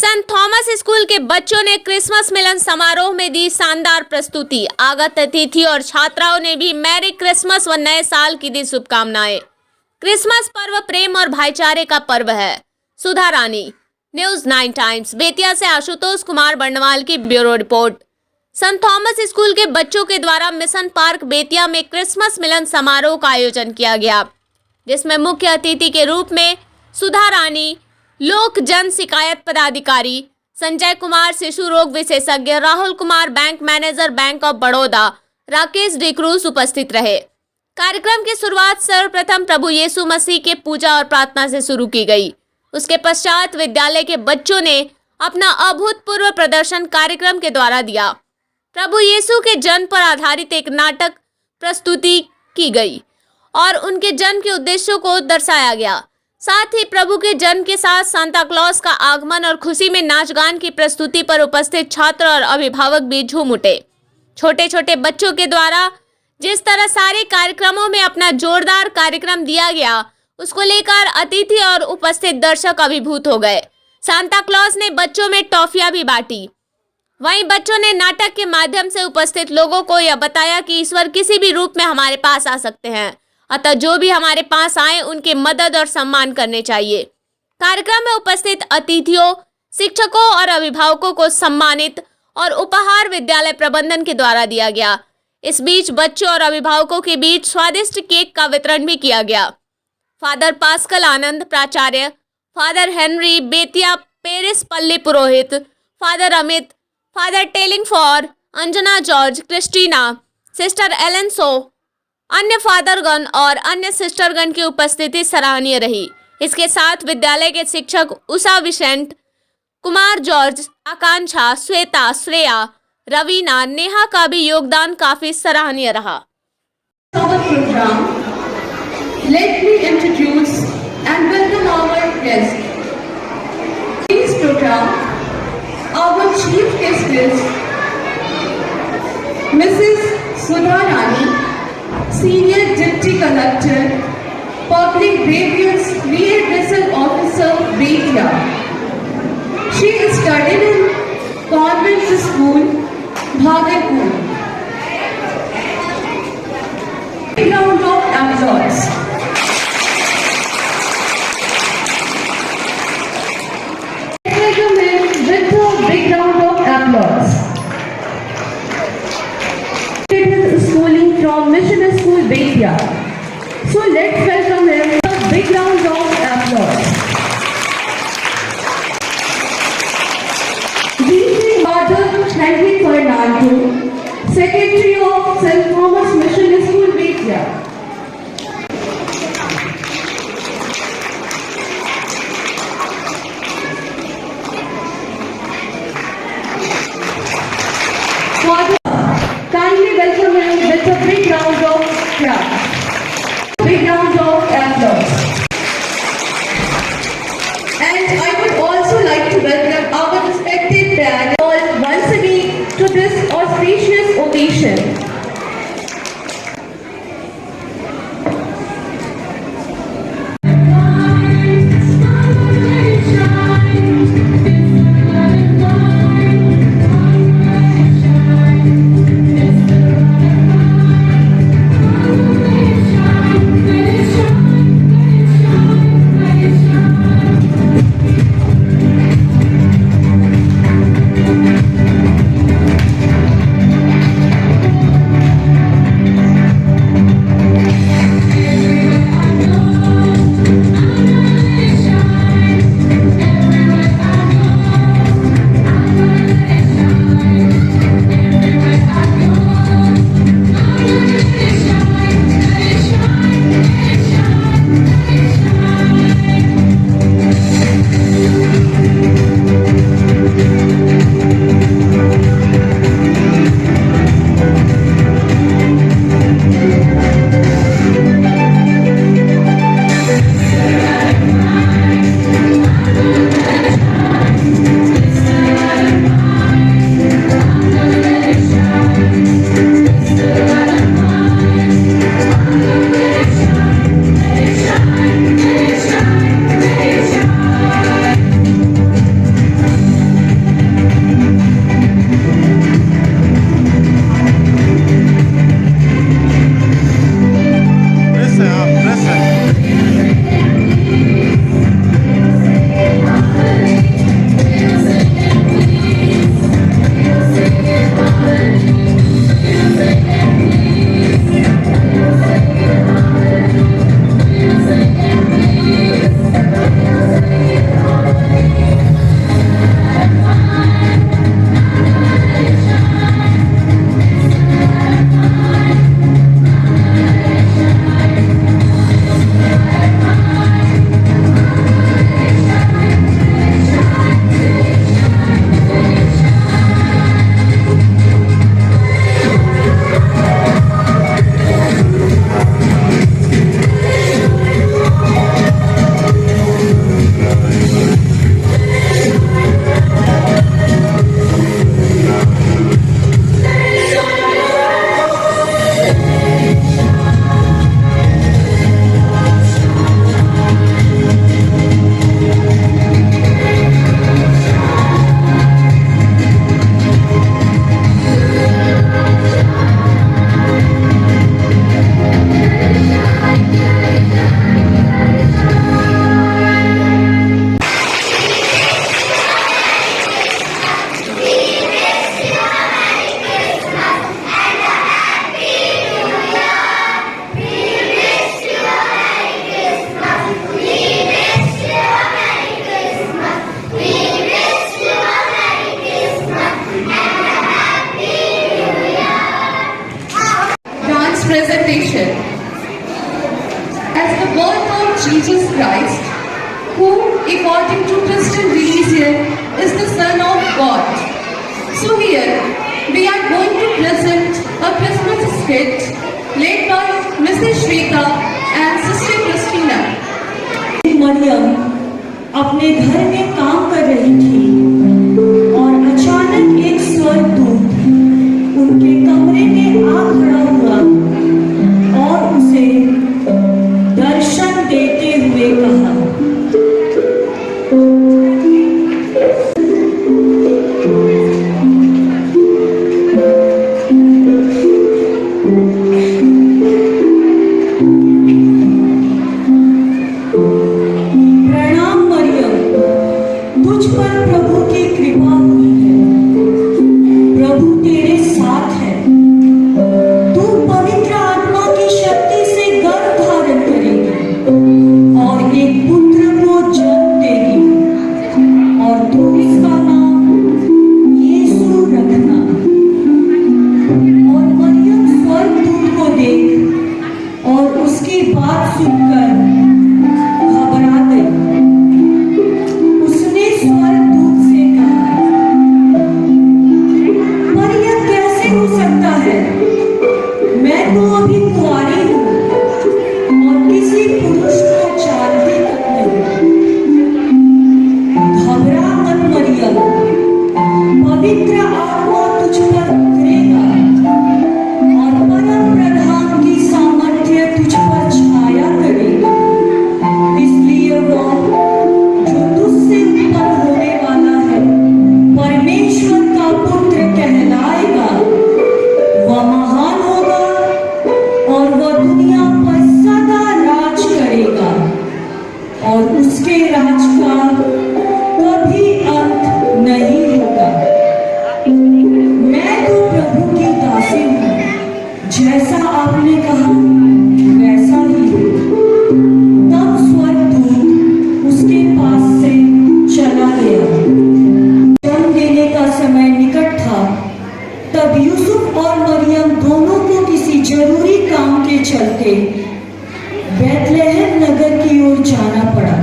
Saint Thomas school के बच्चों ने क्रिसमस मिलन समारोह में दी शानदार प्रस्तुति। आगत अतिथि और छात्राओं ने भी मैरी क्रिसमस व नए साल की दी शुभकामनाएं। क्रिसमस पर्व प्रेम और भाईचारे का पर्व है। सुधा रानी, न्यूज़ 9 टाइम्स, बेतिया से आशुतोष कुमार बंडवाल की bureau report. Saint Thomas school के बच्चों के द्वारा मिशन पार्क बेतिया में क्रिसमस मिलन समारोह का आयोजन किया गया, जिसमें मुख्य अतिथि के रूप में सुधा रानी, लोक जन शिकायत पदाधिकारी संजय कुमार, शिशु रोग विशेषज्ञ Rahul Kumar, bank manager bank of Baroda Rakesh D'Cruz उपस्थित रहे। कार्यक्रम की शुरुआत सर्वप्रथम प्रभु यीशु मसीह के पूजा और प्रार्थना से शुरू की गई। उसके पश्चात विद्यालय के बच्चों ने अपना अभूतपूर्व प्रदर्शन कार्यक्रम के द्वारा दिया। प्रभु यीशु के जन्म पर आधारित एक नाटक प्रस्तुति की गई और उनके जन्म के उद्देश्यों को दर्शाया गया। साथ ही प्रभु के जन्म के साथ सांता क्लॉज का आगमन और खुशी में नाच गान की प्रस्तुति पर उपस्थित छात्र और अभिभावक भी झूम उठे। छोटे छोटे बच्चों के द्वारा जिस तरह सारे कार्यक्रमों में अपना जोरदार कार्यक्रम दिया गया, उसको लेकर अतिथि और उपस्थित दर्शक अभिभूत हो गए। सांता क्लॉज ने बच्चों में टॉफियां भी बांटी। वहीं बच्चों ने नाटक के माध्यम से उपस्थित लोगों को यह बताया कि ईश्वर किसी भी रूप में हमारे पास आ सकते हैं, अतः जो भी हमारे पास आए उनकी मदद और सम्मान करने चाहिए। कार्यक्रम में उपस्थित अतिथियों, शिक्षकों और अभिभावकों को सम्मानित और उपहार विद्यालय प्रबंधन के द्वारा दिया गया। इस बीच बच्चों और अभिभावकों के बीच स्वादिष्ट केक का वितरण भी किया गया। फादर पास्कल आनंद प्राचार्य, फादर हेनरी बेतिया पेरिस पल्ली पुरोहित, फादर अमित, फादर टेलिंग फॉर, Anjana George, Christina, sister Allen so, अन्य फादरगण और अन्य सिस्टरगण की उपस्थिति सराहनीय रही। इसके साथ विद्यालय के शिक्षक उषा विसेंट, कुमार जॉर्ज, आकांक्षा, श्वेता, श्रेया, रवीना, नेहा का भी योगदान काफी सराहनीय रहा। Let me introduce and welcome our guest. Today's program, our chief guest is Mrs. Sudha Rani, Senior Deputy Collector, Public Grievance Redressal Officer, Betia. She studied in Convent School, Bhagalpur. Round of applause. Welcome him with a big round of applause. His schooling from Mission School, Betia. So let's welcome him with a big round of applause. D.C. Father Henry Fernando, Secretary of St. Thomas Mission School, Betia. Father, kindly welcome him with a big round of applause. Big round of applause. And I would also like to welcome our respected panel once again to this auspicious occasion. Christ, who, according to Christian religion, is the Son of God. So here, we are going to present a Christmas skit led by Mrs. Shweta and Sister Christina. Maryam अपने घर में काम कर रही थी और अचानक एक स्वर्गदूत उनके कमरे में आ खड़ा हुआ और उसे दर्शन देते हुए कहा, तुझ पर प्रभु की कृपा हुई है, प्रभु तेरे साथ है, तू पवित्र आत्मा की शक्ति से गर्भ धारण करेगी और एक पुत्र को जन्म देगी और तू इसका नाम यीशु रखना। और मरियम स्वर्गदूत को देख और उसकी बात सुनकर घबरा गई। स्वर्गदूत से कहा, पर यह कैसे हो सकता है? मैं तो अभी कुंवारी हूँ और किसी पुरुष को जानती तक नहीं। घबरा मत मरियम, पवित्र आत्मा तुझ पर उतरेगा और परम प्रधान की सामर्थ्य तुझ पर छाया करेगी, इसलिए वह जो तुझसे उत्पन्न होने वाला है परमेश्वर का पुत्र कहलाएगा। वह महान होगा और वह दुनिया पर सदा राज करेगा और उसके राज का कभी अंत नहीं होगा। मैं तो प्रभु की दासी हूँ, जैसा आपने कहा वैसा ही हो। तब स्वर्गदूत उसके पास से चला गया। जन्म देने का समय निकट था, तब यूसुफ और मरियम दोनों को किसी जरूरी काम के चलते बैतलहम नगर की ओर जाना पड़ा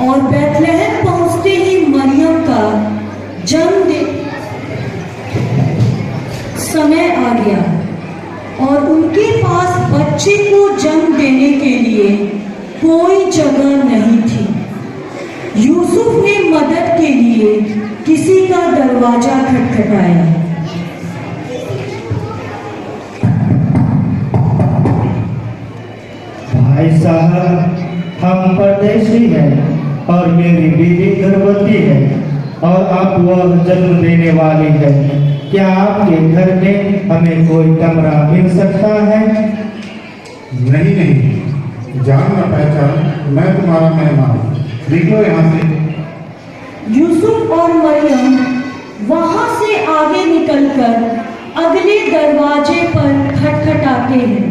और बैतलहम पहुंचते ही मरियम का जन्म समय आ गया और उनके पास बच्चे को जन्म देने के लिए कोई जगह नहीं थी। यूसुफ ने मदद के लिए किसी का दरवाजा खटखटाया। भाई साहब, हम परदेशी हैं और मेरी बीवी गर्भवती है और अब वह जन्म देने वाली है। क्या आपके घर में हमें कोई कमरा मिल सकता है? नहीं नहीं, जान न पहचान, मैं तुम्हारा मेहमान, निकलो यहाँ से। यूसुफ और मरियम वहां से आगे निकलकर अगले दरवाजे पर खटखटाते हैं।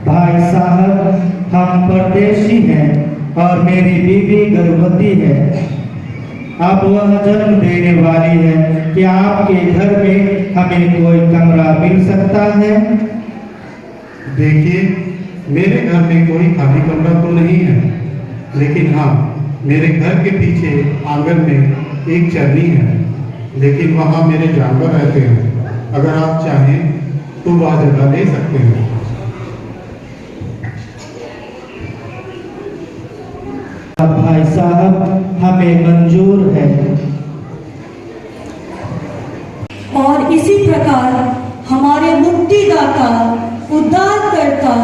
भाई साहब, हम परदेशी हैं और मेरी बीवी गर्भवती है। अब वह जन्म देने वाली है। क्या आपके घर में हमें कोई कमरा मिल सकता है? देखिए, मेरे घर में कोई खाली कमरा तो नहीं है, लेकिन हाँ, मेरे घर के पीछे आंगन में एक चरनी है, लेकिन वहाँ मेरे जानवर रहते हैं। अगर आप चाहें तो वह जगह ले सकते हैं। भाई साहब, हमें मंजूर है। और इसी प्रकार हमारे मुक्तिदाता उद्धारकर्ता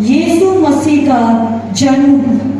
यीशु मसीह का जन्म हुआ।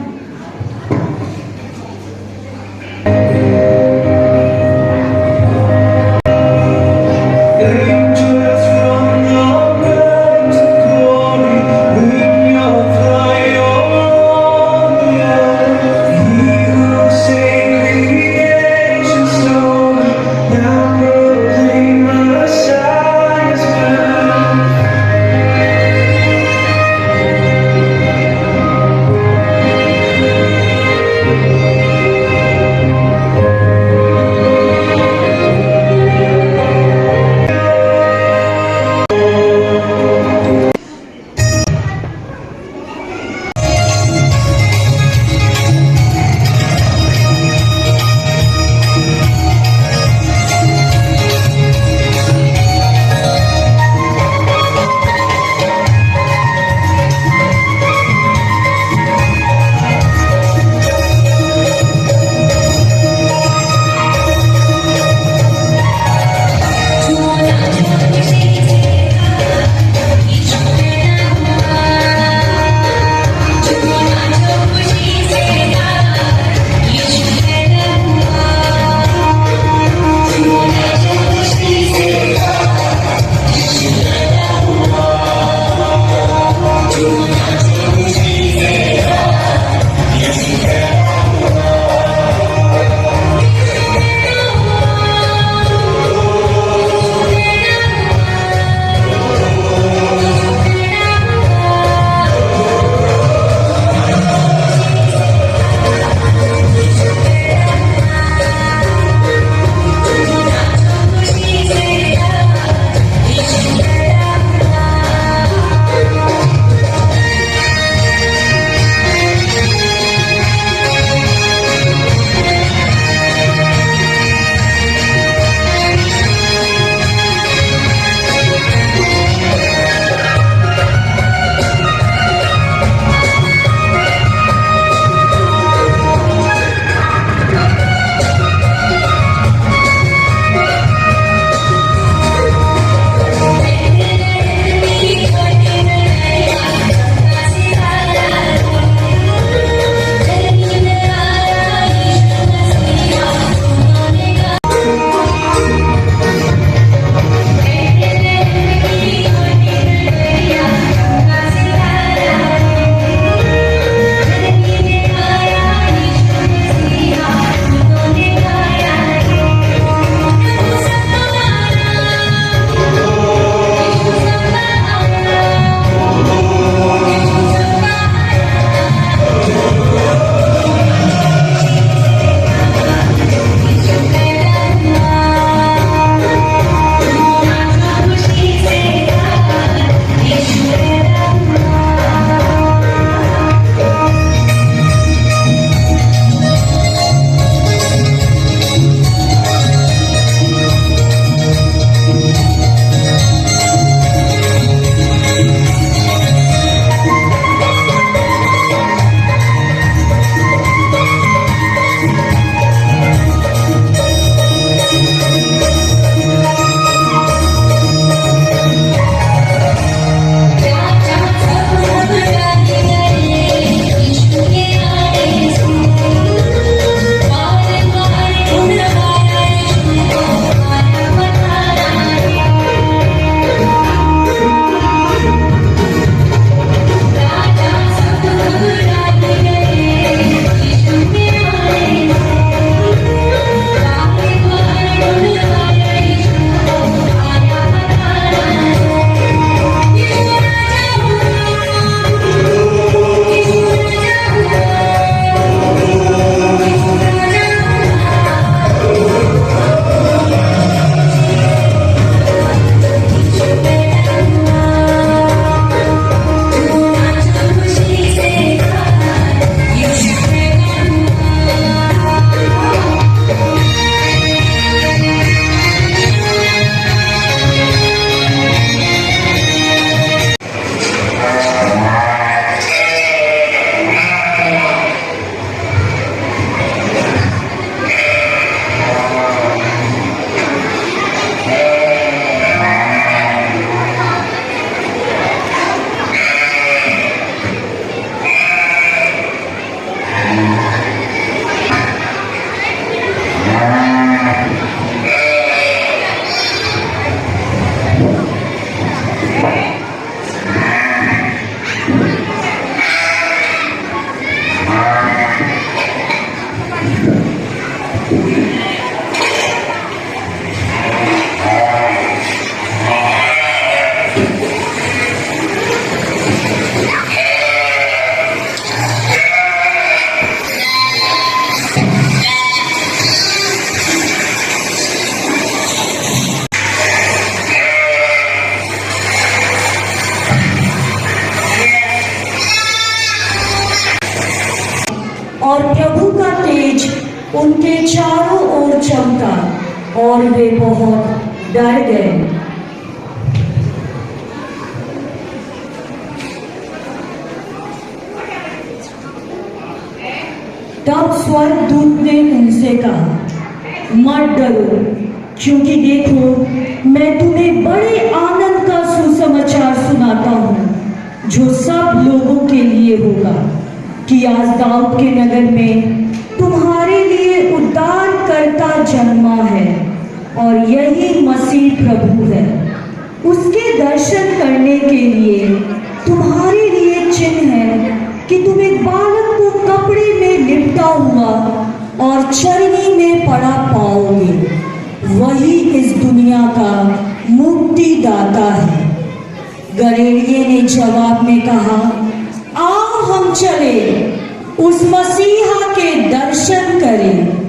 और वे बहुत डर गए। तब स्वर्गदूत ने उनसे कहा, मत डरो, क्योंकि देखो मैं तुम्हें बड़े आनंद का सुसमाचार सुनाता हूँ, जो सब लोगों के लिए होगा, कि आज दाऊद के नगर में तुम्हारे लिए उद्धारकर्ता जन्मा है, और यही मसीह प्रभु है। उसके दर्शन करने के लिए तुम्हारे लिए चिन्ह है कि तुम एक बालक को कपड़े में लिपटा हुआ और चरनी में पड़ा पाओगे। वही इस दुनिया का मुक्तिदाता है। गड़ेड़िए ने जवाब में कहा, आओ हम चले, उस मसीहा के दर्शन करें।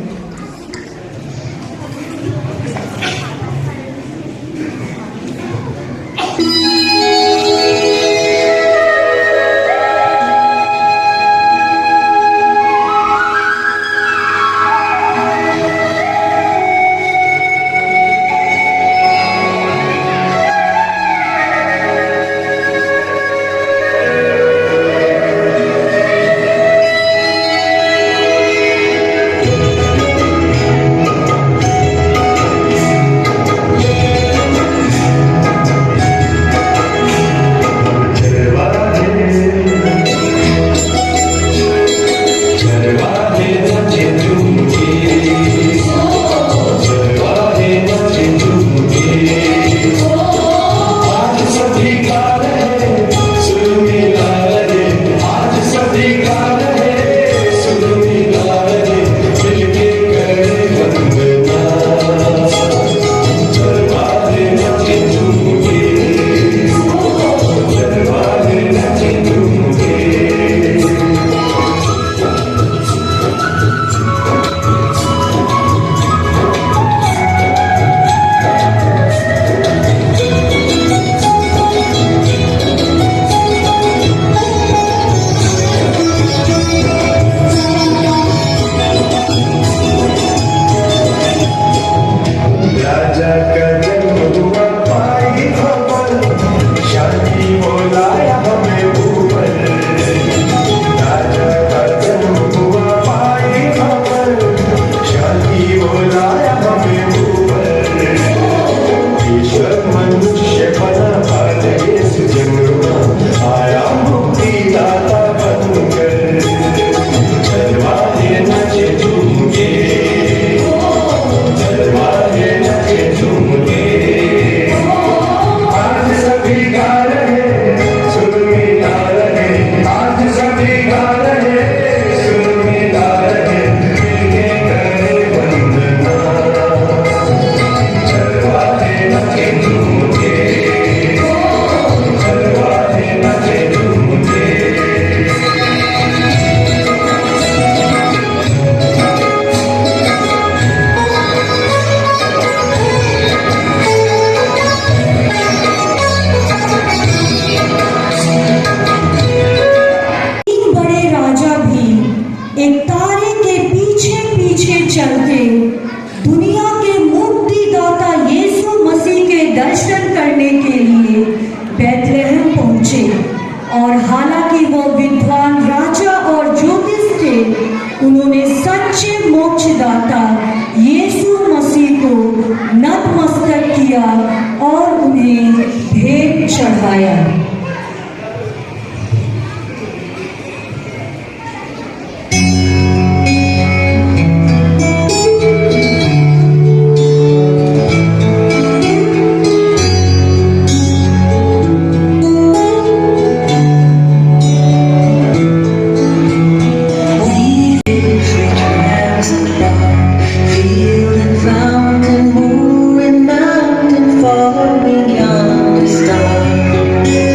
और हालांकि वो विद्वान राजा और ज्योतिष थे, उन्होंने सच्चे मोक्षदाता यीशु मसीह को नतमस्तक किया और उन्हें भेंट चढ़ाया। Following yonder star.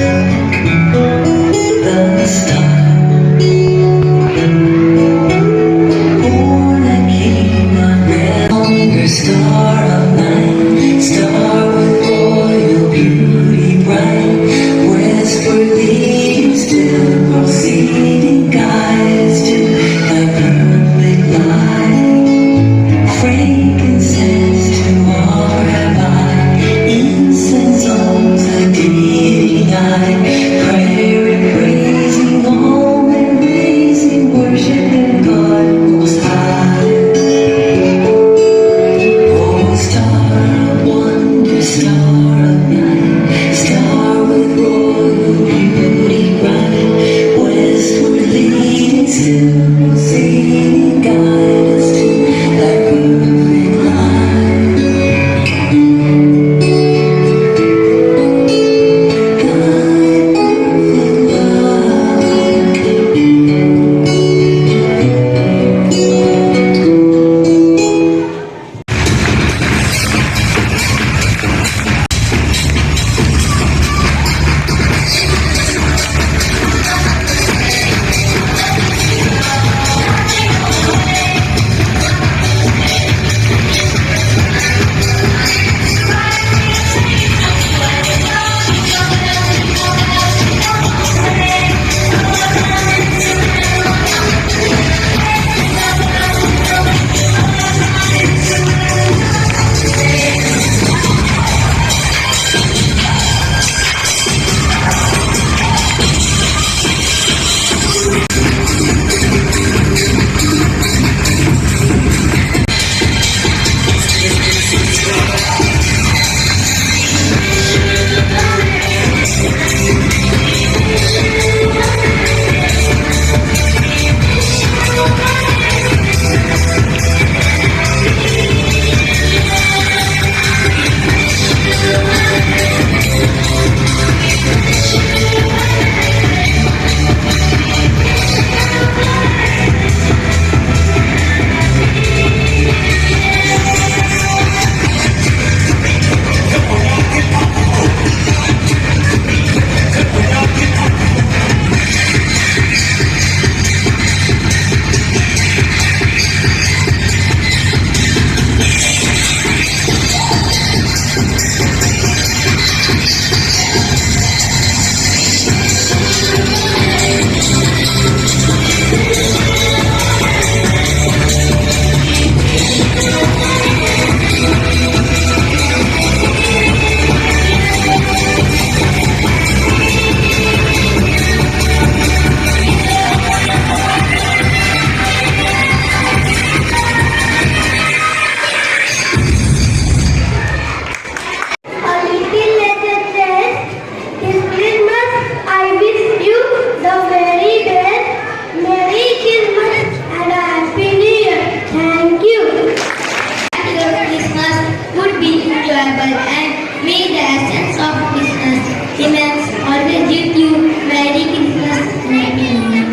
would be enjoyable and may the essence of Christmas remains always with you. Merry Christmas and Happy New Year.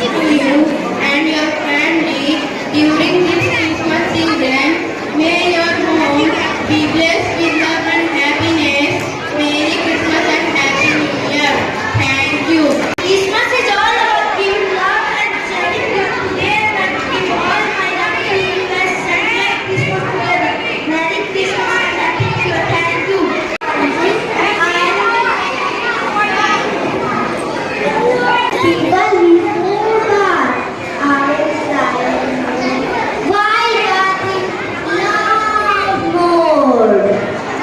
To you and your family during this Christmas season. May your home be blessed with love and happiness. Merry Christmas and Happy New Year. Thank you. Christmas is all about giving love and sharing it together. Give all my lovely listeners celebrate Christmas together. Merry Christmas and Happy New Year. Thank you. People before God are silent. Why does it love more?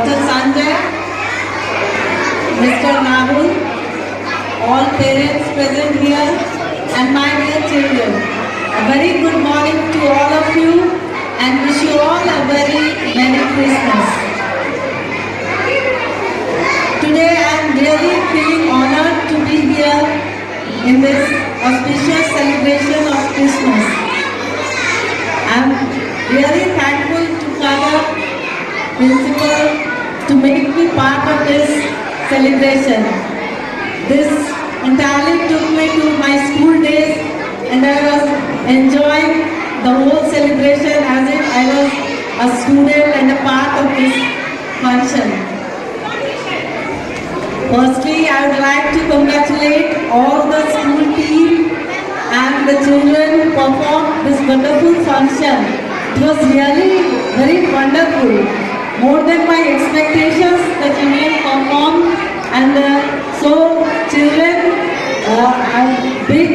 Dr. Sanjay, Mr. Nahul, all parents present here, and my dear children. A very good morning to all of you and wish you all a very Merry Christmas. Today I am really feeling honored to be here in this auspicious celebration of Christmas. I am really thankful to Father Principal to make me part of this celebration. This entirely took me to my school days and I was enjoying the whole celebration as if I was a student and a part of this function. Firstly, I would like to congratulate all the school team and the children who performed this wonderful function. It was really very wonderful. More than my expectations, the children performed, and so children, a big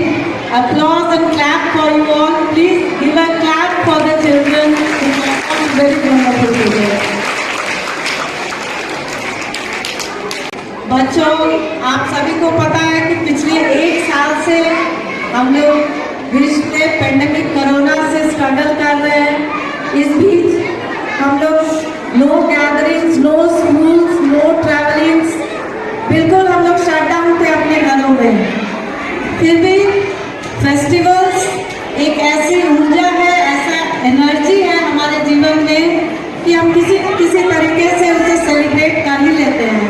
applause and clap for you all. Please give a clap for the children who performed very wonderful today. बच्चों, आप सभी को पता है कि पिछले 1 साल से हम लोग विश्व में पेंडेमिक कोरोना से स्ट्रगल कर रहे हैं। इस बीच हम लोग no gatherings, no schools, no travellings, बिल्कुल हम लोग शटडाउन थे अपने घरों में। फिर भी फेस्टिवल्स एक ऐसी ऊर्जा है, ऐसा एनर्जी है हमारे जीवन में कि हम किसी न किसी तरीके से उसे सेलिब्रेट कर ही लेते हैं।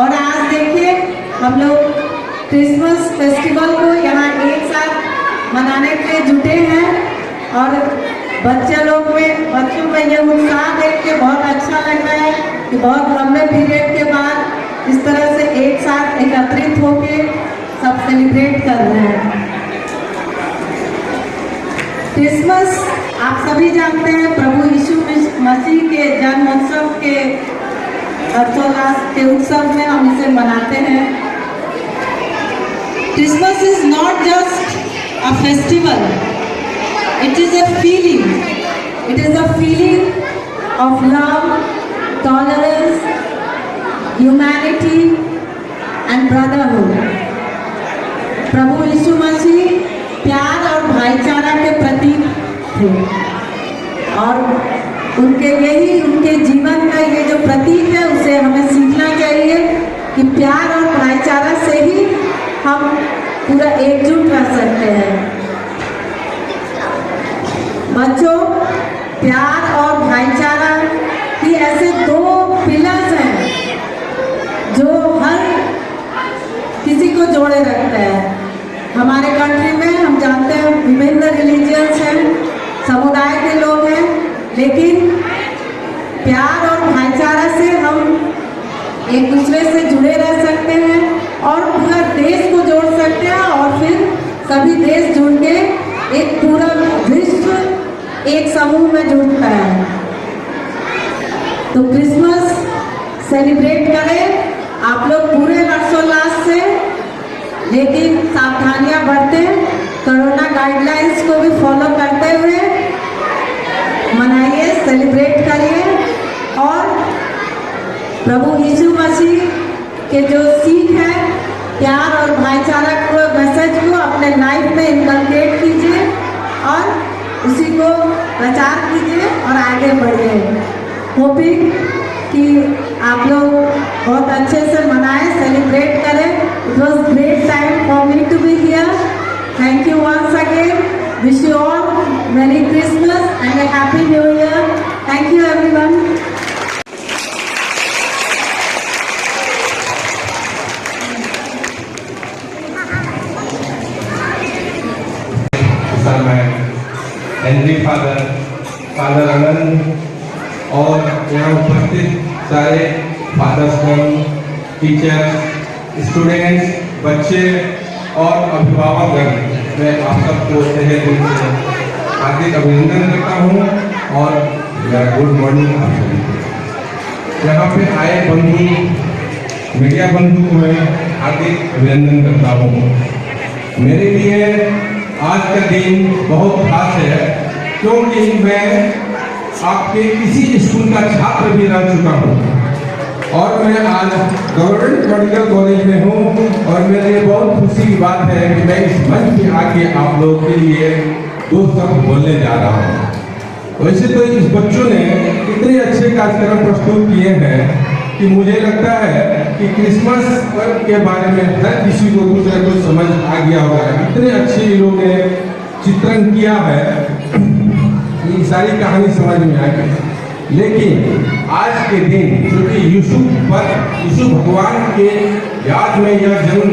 और आज देखिए हम लोग क्रिसमस फेस्टिवल को यहाँ एक साथ मनाने के लिए जुटे हैं और बच्चों में ये उत्साह देख के बहुत अच्छा लग रहा है कि बहुत लंबे पीरियड के बाद इस तरह से एक साथ एकत्रित होके सब सेलिब्रेट कर रहे हैं। क्रिसमस आप सभी जानते हैं प्रभु यीशु मसीह के जन्मोत्सव के हर्षोल्लास के उत्सव में हम इसे मनाते हैं। Christmas is not just a festival, it is a feeling. It is a feeling of love, tolerance, humanity and brotherhood. प्रभु यीशु मसीह प्यार और भाईचारा के प्रतीक थे और उनके जीवन का ये जो प्रतीक है उसे हमें सीखना चाहिए कि प्यार और भाईचारा से ही हम पूरा एकजुट रह सकते हैं। बच्चों, प्यार और भाईचारा ही ऐसे 2 पिलर्स हैं जो हर किसी को जोड़े रखते हैं। हमारे कंट्री में हम जानते हैं विभिन्न रिलीजियंस हैं, समुदाय के लोग हैं, लेकिन प्यार और भाईचारा से हम एक दूसरे से जुड़े रह सकते हैं और पूरा देश को जोड़ सकते हैं और फिर सभी देश जुड़ के एक पूरा विश्व एक समूह में जुड़ता है। तो क्रिसमस सेलिब्रेट करें आप लोग पूरे हर्षोल्लास से, लेकिन सावधानियां बरतें, कोरोना गाइडलाइंस को भी फॉलो करते हुए मनाइए, सेलिब्रेट करिए और प्रभु यीशु मसीह के जो सीख है प्यार और भाईचारा को मैसेज को अपने लाइफ में इनकलकेट कीजिए और उसी को प्रचार कीजिए और आगे बढ़िए। होपिंग कि आप लोग बहुत अच्छे से मनाएं, सेलिब्रेट करें। It was great time for me to be here. Thank you once again. Wish you all Merry Christmas and a Happy New Year. Thank you everyone. Henry father Anand और यहाँ उपस्थित सारे फादर्स, टीचर्स, स्टूडेंट्स, बच्चे और अभिभावकगण, मैं आप सबको तहे दिल से हार्दिक अभिनंदन करता हूँ और गुड मॉर्निंग आप सभी को। यहाँ पे आए बंधु, मीडिया बंधु को मैं हार्दिक अभिनंदन करता हूँ। मेरे लिए आज का दिन बहुत खास है क्योंकि मैं आपके किसी स्कूल का छात्र भी रह चुका हूँ और मैं आज गवर्नमेंट मेडिकल कॉलेज में हूँ और मेरे लिए बहुत खुशी की बात है कि मैं इस मंच पे आके आप लोगों के लिए दो शब्द बोलने जा रहा हूँ। वैसे तो इस बच्चों ने इतने अच्छे कार्यक्रम प्रस्तुत किए हैं कि मुझे लगता है कि क्रिसमस पर्व के बारे में हर किसी को कुछ न कुछ समझ आ गया होगा। इतने अच्छे लोगों ने चित्रण किया है, ये सारी कहानी समझ में आ गई। लेकिन आज के दिन क्योंकि यीशु भगवान के याद में या जन्म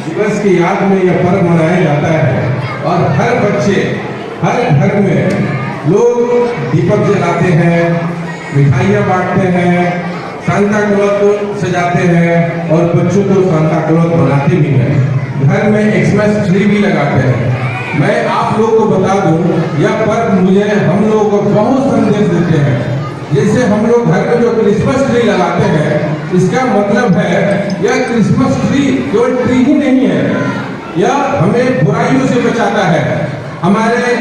दिवस के याद में यह पर्व मनाया जाता है और हर बच्चे हर घर में लोग दीपक जलाते हैं, मिठाइयाँ बांटते हैं, सांता क्लॉज को सजाते हैं और बच्चों को सांता क्लॉज बनाते भी हैं। घर में एक्समस ट्री भी लगाते हैं। मैं आप लोगों को बता दूं, यह पर्व मुझे हम लोगों को बहुत संदेश देते हैं। जैसे हम लोग घर में जो क्रिसमस ट्री लगाते हैं, इसका मतलब है यह क्रिसमस ट्री केवल ट्री ही नहीं है, यह हमें बुराइयों से बचाता है, हमारे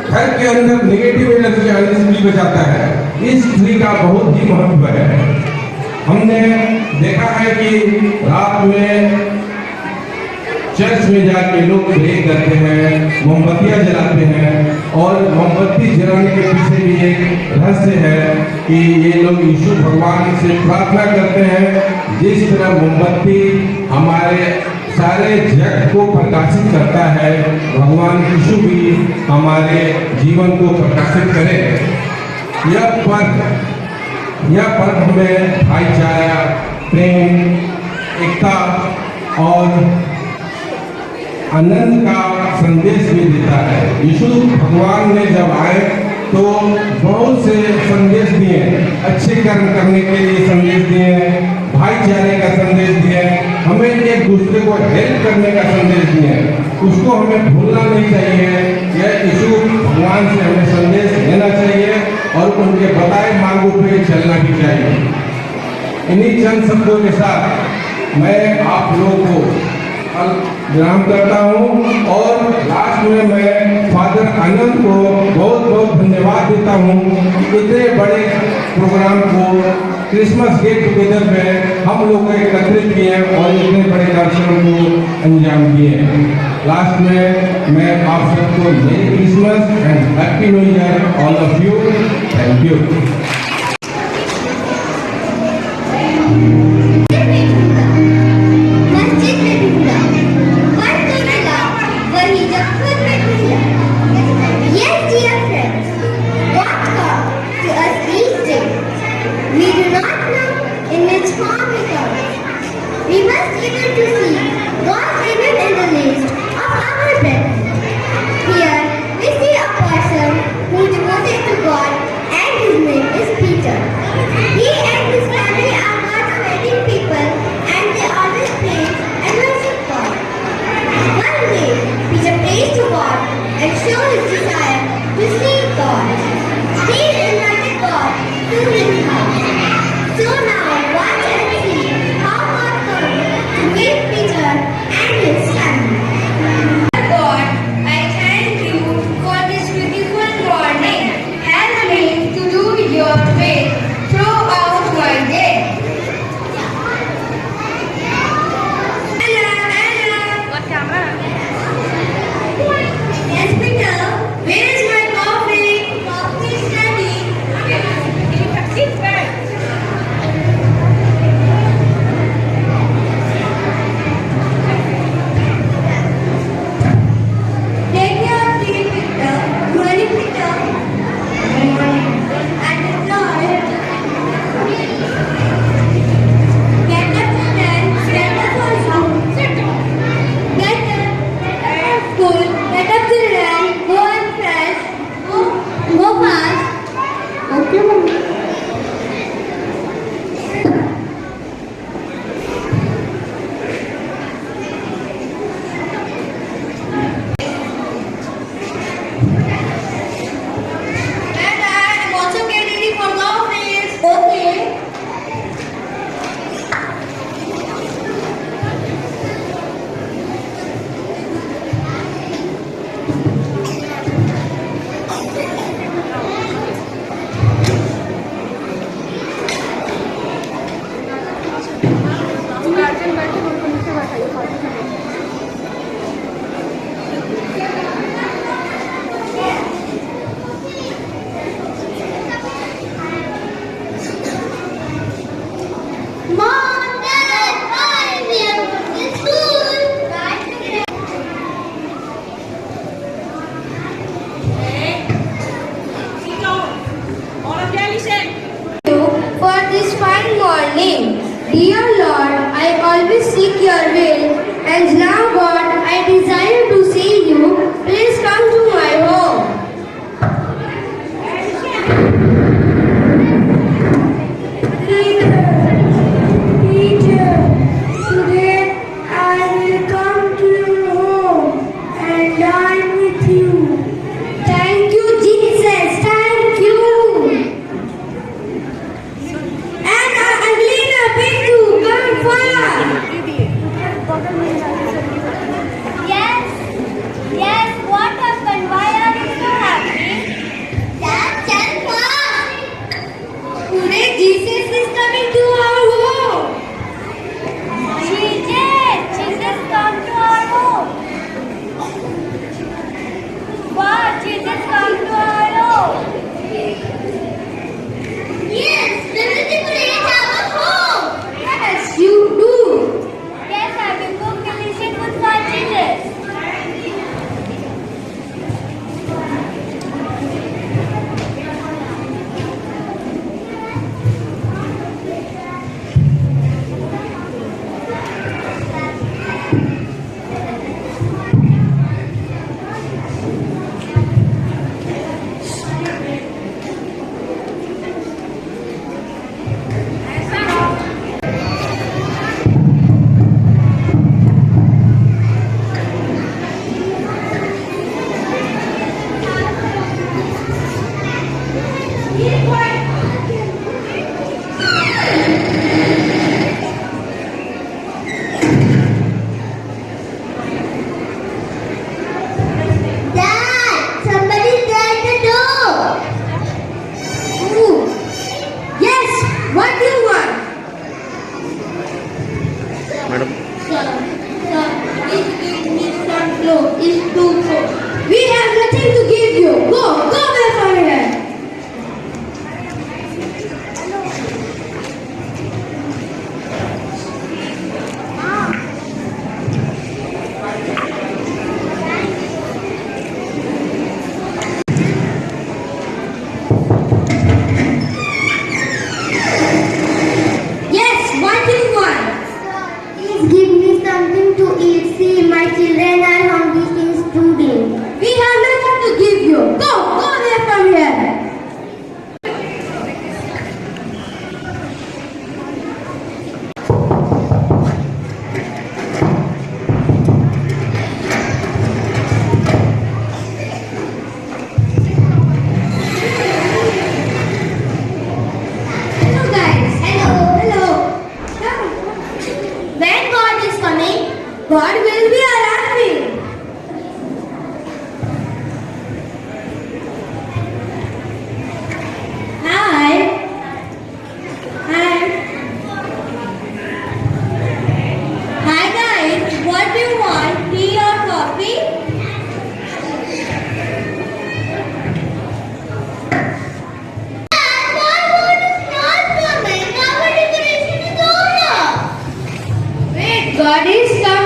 घर के अंदर नेगेटिव एनर्जी आने से भी बचाता है। इस ट्री का बहुत ही महत्व है। हमने देखा है कि रात में चर्च में जाके लोग प्रे करते हैं, मोमबत्तियां जलाते हैं और मोमबत्ती जलाने के पीछे भी एक रहस्य है कि ये लोग यीशु भगवान से प्रार्थना करते हैं। जिस तरह मोमबत्ती हमारे सारे जगत को प्रकाशित करता है, भगवान यीशु भी हमारे जीवन को प्रकाशित करे। यह पर्व हमें भाईचारा, प्रेम, एकता और आनंद का संदेश भी देता है। यीशु भगवान ने जब आए तो बहुत से संदेश दिए, अच्छे कर्म करने के लिए संदेश दिए, भाईचारे का संदेश दिए, हमें एक दूसरे को हेल्प करने का संदेश दिए। उसको हमें भूलना नहीं चाहिए। यह यीशु भगवान से हमें संदेश देना चाहिए और उनके बताए मार्गों पे चलना भी चाहिए। इन्हीं चंद शब्दों के साथ मैं आप लोगों को विराम करता हूँ और लास्ट में मैं फादर आनंद को बहुत बहुत धन्यवाद देता हूँ कि इतने बड़े प्रोग्राम को क्रिसमस गेट टुगेदर में हम लोग एकत्रित किए और इतने बड़े कार्यक्रम को अंजाम दिए। लास्ट में मैं आप सबको मेरी Christmas and happy new year all of you. Thank you. So now watch and see how God comes to give people seek your will. And now, God, I desire to see you. Please come to my home. Peter, today I will come to your home and dine with you. Thank you, Jesus. Thank you. And Adelina, Pintu, come fast. Yes, what happened? Why are you so happy? That's Today Jesus is coming to our home. Jesus come to our home. What? Jesus come to our home. Yes, then we will our home. Yes, you do. Yes, I will go fellowship with my Jesus. Dad, somebody's there at the door. Ooh. Yes, what do you want? Madam. Sir, please give me some clothes. It's too cold. We have nothing to give you. Go away from here. Yes, what do you want? Please give me something to eat. See, my children are hungry since 2 days. We have nothing to give you. Go away from here. Hello guys. Hello. When God is coming, God will be arriving. Hi. Hi guys. What do you want? Tea or coffee? God is not coming. Our decoration is over. Wait, God is coming.